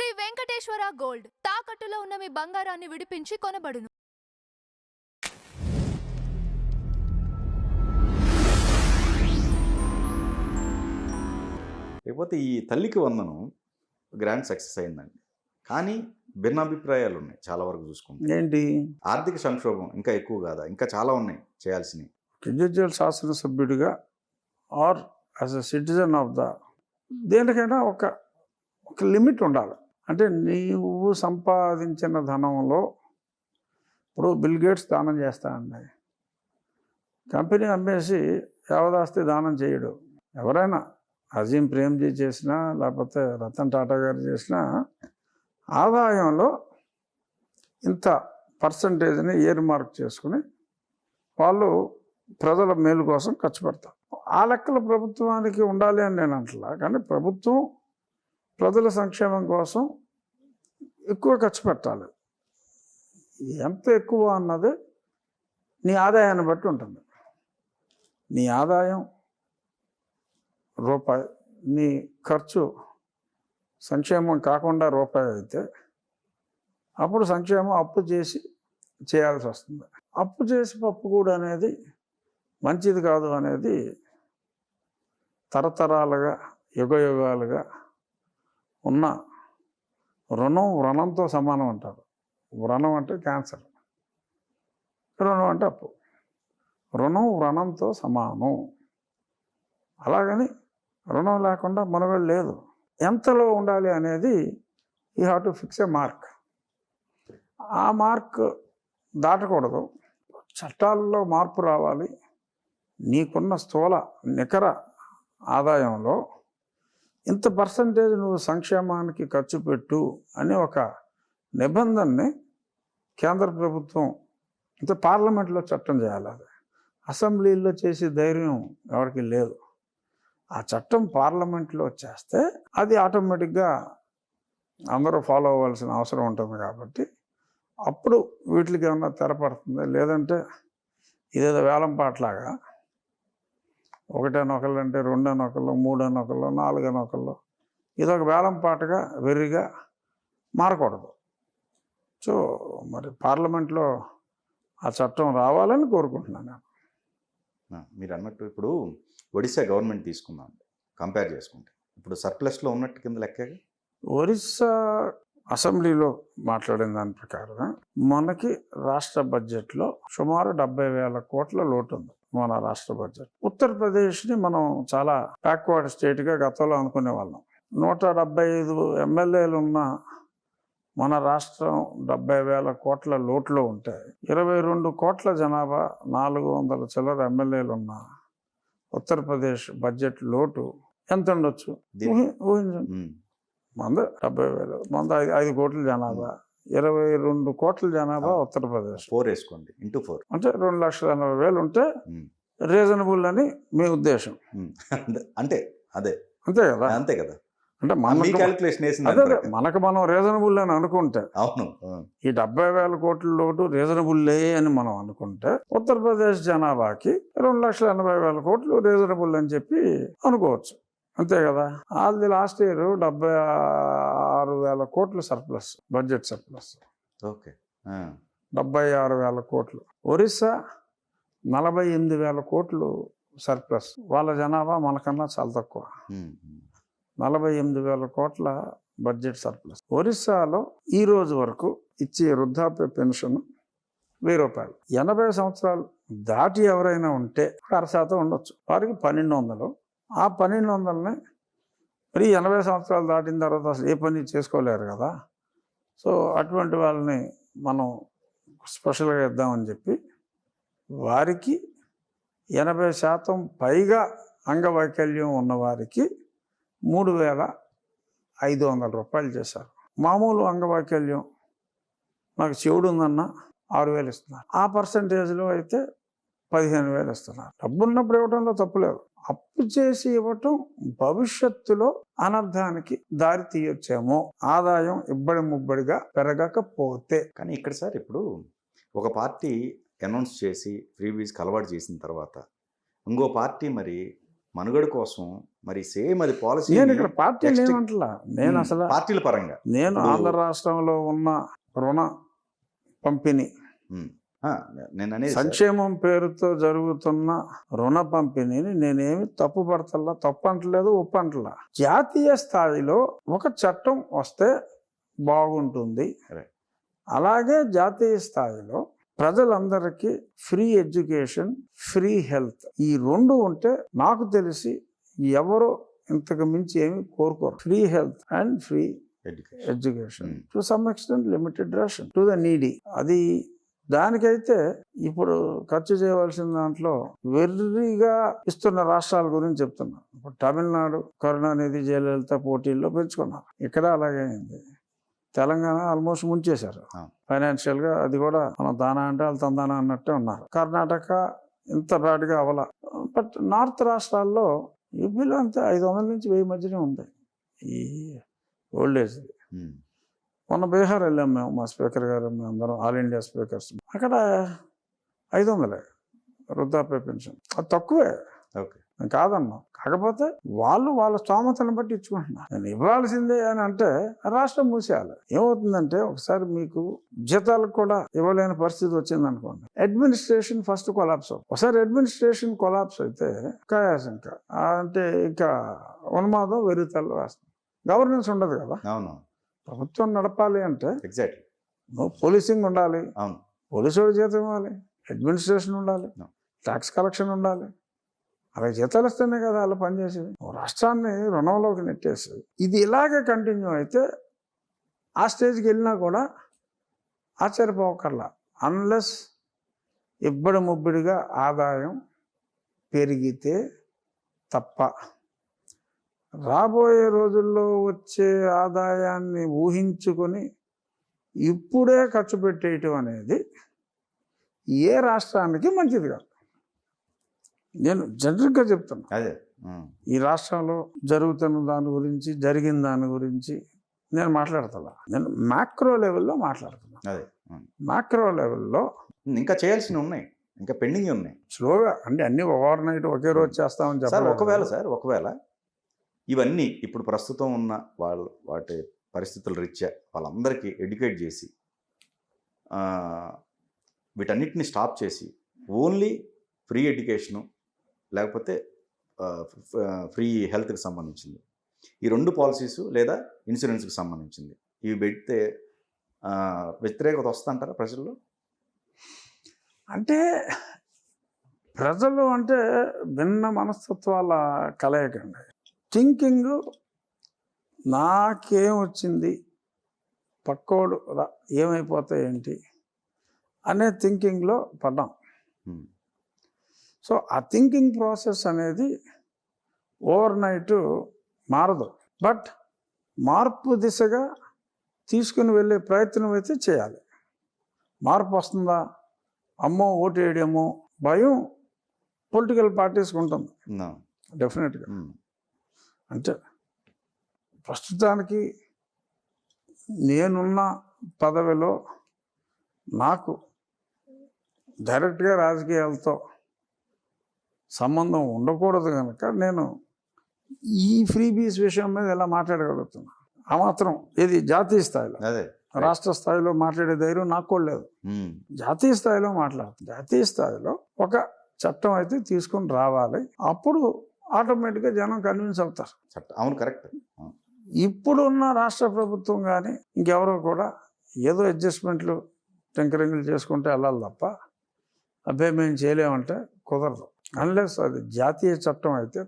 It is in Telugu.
శ్రీ వెంకటేశ్వర గోల్డ్ తాకట్టులో ఉన్న మీ బంగారాన్ని విడిపించి కొనబడును. లేకపోతే ఈ తల్లికి వందనం గ్రాండ్ సక్సెస్ అయిందండి. కానీ భిన్నాభిప్రాయాలు ఉన్నాయి చాలా వరకు చూసుకుంటే. ఏంటి? ఆర్థిక సంక్షోభం ఇంకా ఎక్కువ కాదా? ఇంకా చాలా ఉన్నాయి చేయాల్సినవి. ఇండివిజువల్ శాసనసభ్యుడిగా or as a citizen of the దేనికైనా ఒక లిమిట్ ఉండాలి. అంటే నీవు సంపాదించిన ధనంలో ఇప్పుడు బిల్ గేట్స్ దానం చేస్తానండి. కంపెనీ అమ్మేసి యావదాస్తి దానం చేయడు. ఎవరైనా అజీం ప్రేమ్జీ చేసినా లేకపోతే రతన్ టాటా గారు చేసినా ఆదాయంలో ఇంత పర్సంటేజ్ని ఇయర్ మార్క్ చేసుకుని వాళ్ళు ప్రజల మేలు కోసం ఖర్చు పెడతారు. ఆ లెక్కలు ప్రభుత్వానికి ఉండాలి అని నేను అంటలా. కానీ ప్రభుత్వం ప్రజల సంక్షేమం కోసం ఎక్కువ ఖర్చు పెట్టాలి. ఎంత ఎక్కువ అన్నది నీ ఆదాయాన్ని బట్టి ఉంటుంది. నీ ఆదాయం రూపాయి, నీ ఖర్చు సంక్షేమం కాకుండా రూపాయి అయితే అప్పుడు సంక్షేమం అప్పు చేసి చేయాల్సి వస్తుంది. అప్పు చేసి పప్పు కూడా అనేది మంచిది కాదు అనేది తరతరాలుగా యుగయుగాలుగా ఉన్న రుణంతో సమానం అంటారు. వ్రణం అంటే క్యాన్సర్, రుణం అంటే అప్పు. రుణంతో సమానం. అలాగని రుణం లేకుండా మనుగడ లేదు. ఎంతలో ఉండాలి అనేది you have to fix A mark. ఆ మార్క్ దాటకూడదు. చట్టాల్లో మార్పు రావాలి. నీకున్న స్థూల నికర ఆదాయంలో ఇంత పర్సంటేజ్ నువ్వు సంక్షేమానికి ఖర్చు పెట్టు అని ఒక నిబంధనని కేంద్ర ప్రభుత్వం ఇంత పార్లమెంట్లో చట్టం చేయాలి. అది అసెంబ్లీలో చేసే ధైర్యం ఎవరికి లేదు. ఆ చట్టం పార్లమెంట్లో చేస్తే అది ఆటోమేటిక్గా అందరూ ఫాలో అవ్వాల్సిన అవసరం ఉంటుంది. కాబట్టి అప్పుడు వీటికి ఏమన్నా తెరపడుతుంది. లేదంటే ఇదేదో వేలం పాటలాగా ఒకటేనొకళ్ళు అంటే రెండేనొకళ్ళు, మూడేనొకళ్ళు, నాలుగేనొకళ్ళు ఇదొక వేలం పాటగా వెర్రిగా మారకూడదు. సో మరి పార్లమెంట్లో ఆ చట్టం రావాలని కోరుకుంటున్నాను నేను. మీరు అన్నట్టు ఇప్పుడు ఒడిశా గవర్నమెంట్ తీసుకుందాం కంపేర్ చేసుకుంటే ఇప్పుడు సర్ప్లస్లో ఉన్నట్టు కింద లెక్కగా. ఒరిస్సా అసెంబ్లీలో మాట్లాడిన దాని ప్రకారం మనకి రాష్ట్ర బడ్జెట్లో సుమారు 70,000 కోట్ల లోటు ఉంది. మన రాష్ట్ర బడ్జెట్. ఉత్తరప్రదేశ్ని మనం చాలా బ్యాక్వర్డ్ స్టేట్గా గతంలో అనుకునే వాళ్ళం. 175 ఎమ్మెల్యేలు ఉన్న మన రాష్ట్రం 70,000 కోట్ల లోటులో ఉంటే 22 కోట్ల జనాభా, 400 చిల్లర ఎమ్మెల్యేలు ఉన్న ఉత్తరప్రదేశ్ బడ్జెట్ లోటు ఎంత ఉండొచ్చు ఊహించండి. మంద 70,000, మంద 5 కోట్ల జనాభా, 22 కోట్ల జనాభా ఉత్తరప్రదేశ్. 4 వేసుకోండి, ఇంటూ 4 అంటే 2,80,000 ఉంటే రీజనబుల్ అని మీ ఉద్దేశం. అంటే అంతే కదా. అంతే కదా. అంటే మనకు మనం రీజనబుల్ అని అనుకుంటే, అవును, ఈ 70,000 కోట్ల లోటు రీజనబుల్లే అని మనం అనుకుంటే ఉత్తరప్రదేశ్ జనాభాకి 2,80,000 కోట్లు రీజనబుల్ అని చెప్పి అనుకోవచ్చు. అంతే కదా. అది లాస్ట్ ఇయర్ 76,000 కోట్లు సర్ప్లస్, బడ్జెట్ సర్ప్లస్. ఓకే, 76,000 కోట్లు. ఒరిస్సా 48,000 కోట్లు సర్ప్లస్. వాళ్ళ జనాభా మనకన్నా చాలా తక్కువ. 48,000 కోట్ల బడ్జెట్ సర్ప్లస్. ఒరిస్సాలో ఈ రోజు వరకు ఇచ్చే వృద్ధాప్య పెన్షన్ 1,000 రూపాయలు. 80 సంవత్సరాలు దాటి ఎవరైనా ఉంటే 1% ఉండొచ్చు. వారికి 1,200. ఆ 1,200ని మరి 80 సంవత్సరాలు దాటిన తర్వాత అసలు ఏ పని చేసుకోలేరు కదా. సో అటువంటి వాళ్ళని మనం స్పెషల్గా ఇద్దామని చెప్పి వారికి 80% పైగా అంగవైకల్యం ఉన్నవారికి 3,500 రూపాయలు చేశారు. మామూలు అంగవైకల్యం, నాకు చెవుడు ఉందన్న 6,000 ఇస్తున్నారు. ఆ పర్సంటేజ్లో అయితే 15,000 ఇస్తున్నారు. డబ్బు ఉన్నప్పుడు ఇవ్వడంలో తప్పులేదు. అప్పు చేసి ఇవ్వటం భవిష్యత్తులో అనర్థానికి దారి తీయొచ్చేమో, ఆదాయం ఇబ్బడి ముబ్బడిగా పెరగకపోతే. కానీ ఇక్కడ సార్ ఇప్పుడు ఒక పార్టీ అనౌన్స్ చేసి ఫ్రీబీస్కి అలవాటు చేసిన తర్వాత ఇంకో పార్టీ మరి మనుగడ కోసం మరి సేమ్ అది పాలసీ నేను ఇక్కడ పార్టీలు Next- ఏమంటలా, నేను అసలు పార్టీల పరంగా నేను ఇప్పుడు- ఆంధ్ర రాష్ట్రంలో ఉన్న రుణ పంపిణీ ఉమ్, ఆ, నేను అనేది సార్, సంక్షేమం పేరుతో జరుగుతున్న రుణ పంపిణీని నేనేమి తప్పు పడతల్లా, తప్పు అంటలేదు, ఒప్పు అంటలా. జాతీయ స్థాయిలో ఒక చట్టం వస్తే బాగుంటుంది. Right. అలాగే జాతీయ స్థాయిలో ప్రజలందరికీ ఫ్రీ ఎడ్యుకేషన్, ఫ్రీ హెల్త్, ఈ రెండు ఉంటే నాకు తెలిసి ఎవరు ఇంతకు మించి ఏమి కోరుకోరు. Free health and free education. Education, to some extent limited ration to the needy. అది దానికైతే ఇప్పుడు ఖర్చు చేయవలసిన దాంట్లో వెర్రిగా ఇస్తున్న రాష్ట్రాల గురించి చెప్తున్నా. ఇప్పుడు తమిళనాడు కరుణానిధి, జయలలిత పోటీల్లో పెంచుకున్నారు. ఇక్కడ అలాగే అయింది. తెలంగాణ ఆల్మోస్ట్ ముంచేశారు ఫైనాన్షియల్ గా. అది కూడా మనం దానా అంటే వాళ్ళు తందానా అన్నట్టే ఉన్నారు. కర్ణాటక ఇంత బ్యాడ్గా అవల. బట్ నార్త్ రాష్ట్రాల్లో యూపీలో అంతే 500 నుంచి 1000 మధ్యనే ఉంది ఈ ఓల్డ్ ఏజ్. ఉమ్, మొన్న బీహార్ వెళ్ళాం మేము, మా స్పీకర్ గారు, మేము అందరం, ఆల్ ఇండియా స్పీకర్స్. అక్కడ 500 వృద్ధాప్య పెన్షన్. అది తక్కువే ఓకే. కాదన్నా, కాకపోతే వాళ్ళ స్తోమతను బట్టి ఇచ్చుకుంటున్నారు. నేను ఇవ్వాల్సిందే అని అంటే రాష్ట్రం మూసేయాలి. ఏమవుతుందంటే ఒకసారి మీకు జీతాలకు కూడా ఇవ్వలేని పరిస్థితి వచ్చింది అనుకోండి, అడ్మినిస్ట్రేషన్ ఫస్ట్ కొలాప్స్ అవుతుంది. ఒకసారి అడ్మినిస్ట్రేషన్ కొలాప్స్ అయితే ఇంకా అంటే ఇంకా ఉన్మాదం వెరుగుతలు వేస్తుంది. గవర్నెన్స్ ఉండదు కదా. అవును, ప్రభుత్వం నడపాలి అంటే ఎగ్జాక్ట్లీ. పోలీసింగ్ ఉండాలి, అవును, పోలీసు జీతం ఇవ్వాలి, అడ్మినిస్ట్రేషన్ ఉండాలి, ట్యాక్స్ కలెక్షన్ ఉండాలి. అలా జీతాలు ఇస్తేనే కదా అలా పనిచేసి రాష్ట్రాన్ని రుణంలోకి నెట్టేసి ఇది ఇలాగే కంటిన్యూ అయితే ఆ స్టేజ్కి వెళ్ళినా కూడా ఆశ్చర్యపోకర్లా. అన్లెస్ ఇబ్బడి ముబ్బడిగా ఆదాయం పెరిగితే తప్ప రాబోయే రోజుల్లో వచ్చే ఆదాయాన్ని ఊహించుకొని ఇప్పుడే ఖర్చు పెట్టేయటం అనేది ఏ రాష్ట్రానికి మంచిది కాదు. నేను జనరల్గా చెప్తున్నా. అదే. ఈ రాష్ట్రంలో జరుగుతున్న దాని గురించి, జరిగిన దాని గురించి నేను మాట్లాడతా. నేను మ్యాక్రో లెవెల్లో మాట్లాడుతున్నా. అదే. మ్యాక్రో లెవెల్లో ఇంకా చేయాల్సినవి ఉన్నాయి, ఇంకా పెండింగ్ ఉన్నాయి. స్లోగా అంటే అన్ని ఓవర్ నైట్ ఒకే రోజు చేస్తామని సార్ చెప్పాలి. ఒకవేళ ఇవన్నీ ఇప్పుడు ప్రస్తుతం ఉన్న వాటి పరిస్థితుల రీత్యా వాళ్ళందరికీ ఎడ్యుకేట్ చేసి వీటన్నిటిని స్టాప్ చేసి ఓన్లీ ఫ్రీ ఎడ్యుకేషను లేకపోతే ఫ్రీ హెల్త్కి సంబంధించింది ఈ 2 పాలసీస్ లేదా ఇన్సూరెన్స్కి సంబంధించింది ఇవి పెడితే వ్యతిరేకత వస్తుందంటారా ప్రజల్లో? అంటే ప్రజలు అంటే భిన్న మనస్తత్వాల కలయికండి. థింకింగ్ నాకేం వచ్చింది, పక్కోడు ఏమైపోతే ఏంటి అనే థింకింగ్లో పడ్డాం. సో ఆ థింకింగ్ ప్రాసెస్ అనేది ఓవర్ నైట్ మారదు. బట్ మార్పు దిశగా తీసుకుని వెళ్ళే ప్రయత్నం అయితే చేయాలి. మార్పు వస్తుందా, అమ్మో ఓటు వేయడమో భయం పొలిటికల్ పార్టీస్కి ఉంటుంది డెఫినెట్గా. అంటే ప్రస్తుతానికి నేనున్న పదవిలో నాకు డైరెక్ట్గా రాజకీయాలతో సంబంధం ఉండకూడదు కనుక నేను ఈ ఫ్రీబీస్ విషయం మీద ఎలా మాట్లాడగలుగుతున్నా. ఆ మాత్రం ఇది జాతీయ స్థాయిలో, రాష్ట్ర స్థాయిలో మాట్లాడే ధైర్యం నాకు కూడా లేదు. జాతీయ స్థాయిలో మాట్లాడుతుంది. జాతీయ స్థాయిలో ఒక చట్టం అయితే తీసుకొని రావాలి. అప్పుడు ఆటోమేటిక్గా జనం కన్విన్స్ అవుతారు. అవును, కరెక్ట్. ఇప్పుడు ఉన్న రాష్ట్ర ప్రభుత్వం కానీ ఇంకెవరో కూడా ఏదో అడ్జస్ట్మెంట్లు టెంకరింగ్లు చేసుకుంటే వెళ్ళాలి తప్ప అబ్బాయి మేము చేయలేమంటే కుదరదు. అన్లెస్ అది జాతీయ చట్టం అయితే